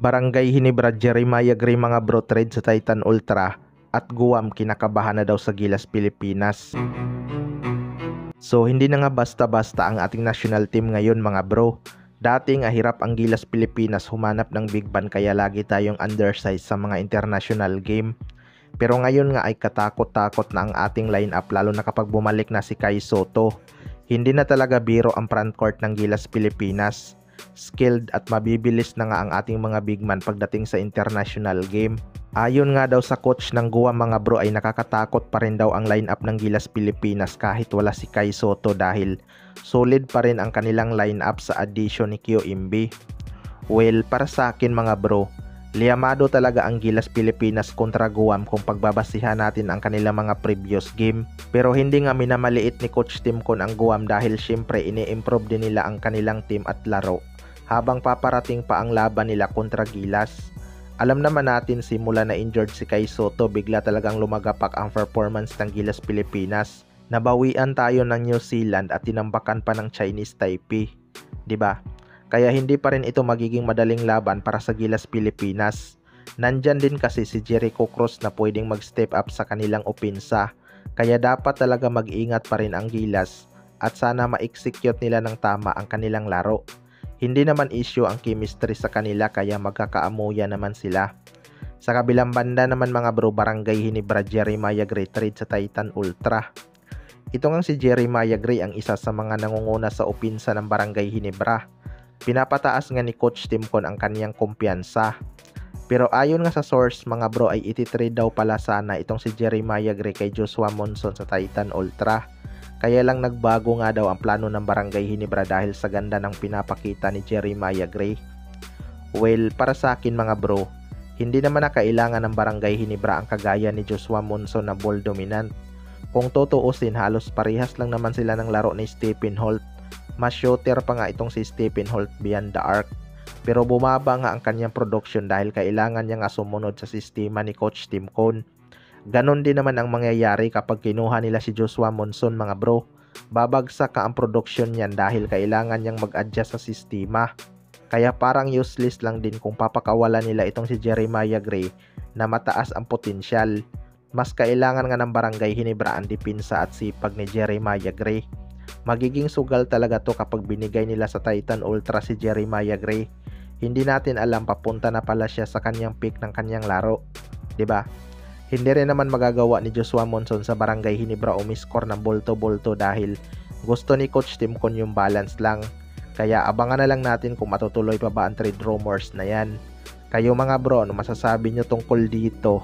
Barangay Hinebra Jeremiah Gray mga bro trade sa Titan Ultra at Guam kinakabahan na daw sa Gilas Pilipinas. So hindi na nga basta-basta ang ating national team ngayon mga bro. Dating ahirap ang Gilas Pilipinas humanap ng big ban kaya lagi tayong undersized sa mga international game. Pero ngayon nga ay katakot-takot na ang ating lineup lalo na kapag bumalik na si Kai Sotto. Hindi na talaga biro ang front court ng Gilas Pilipinas. Skilled at mabibilis na nga ang ating mga big man pagdating sa international game. Ayon nga daw sa coach ng Guam mga bro ay nakakatakot pa rin daw ang lineup ng Gilas Pilipinas kahit wala si Kai Sotto dahil solid pa rin ang kanilang lineup sa addition ni Kyo Imbi. Well, para sa akin mga bro, liyamado talaga ang Gilas Pilipinas kontra Guam kung pagbabasihan natin ang kanilang mga previous game. Pero hindi nga minamaliit ni Coach Tim Con ang Guam dahil syempre ini-improve din nila ang kanilang team at laro habang paparating pa ang laban nila kontra Gilas. Alam naman natin simula na injured si Kai Sotto bigla talagang lumagapak ang performance ng Gilas Pilipinas. Nabawian tayo ng New Zealand at tinambakan pa ng Chinese Taipei, 'di ba? Kaya hindi pa rin ito magiging madaling laban para sa Gilas Pilipinas. Nandyan din kasi si Jericho Cruz na pwedeng mag-step up sa kanilang opensa. Kaya dapat talaga mag-ingat pa rin ang Gilas at sana ma-execute nila ng tama ang kanilang laro. Hindi naman issue ang chemistry sa kanila kaya magkakaamuya naman sila. Sa kabilang banda naman mga bro, Barangay Hinebra Jeremiah Gray trade sa Titan Ultra. Ito nga si Jeremiah Gray ang isa sa mga nangunguna sa opensa ng Barangay Hinebra. Pinapataas nga ni Coach Tim Con ang kaniyang kumpiyansa. Pero ayon nga sa source mga bro ay ititrade daw pala sana itong si Jeremiah Gray kay Joshua Monson sa Titan Ultra. Kaya lang nagbago nga daw ang plano ng Barangay Hinebra dahil sa ganda ng pinapakita ni Jeremiah Gray. Well, para sa akin mga bro, hindi naman na kailangan ng Barangay Hinebra ang kagaya ni Joshua Monson na ball dominant. Kung tutuusin halos parehas lang naman sila ng laro ni Stephen Holt. Mas shooter pa nga itong si Stephen Holt beyond the arc. Pero bumaba nga ang kanyang production dahil kailangan niya nga sumunod sa sistema ni Coach Tim Con. Ganon din naman ang mangyayari kapag kinuha nila si Joshua Monson mga bro. Babagsak ka ang production niyan dahil kailangan niyang mag-adjust sa sistema. Kaya parang useless lang din kung papakawalan nila itong si Jeremiah Gray na mataas ang potensyal. Mas kailangan nga ng Barangay Hinebra ang depensa at sipag ni Jeremiah Gray. Magiging sugal talaga to kapag binigay nila sa Titan Ultra si Jeremiah Gray. Hindi natin alam papunta na pala siya sa kanyang peak ng kanyang laro, 'di ba? Hindi rin naman magagawa ni Joshua Monson sa Barangay Hinebra umiscore ng bolto-bolto dahil gusto ni Coach Tim Con yung balance lang. Kaya abangan na lang natin kung matutuloy pa ba ang trade rumors na yan. Kayo mga bro, ano masasabi nyo tungkol dito?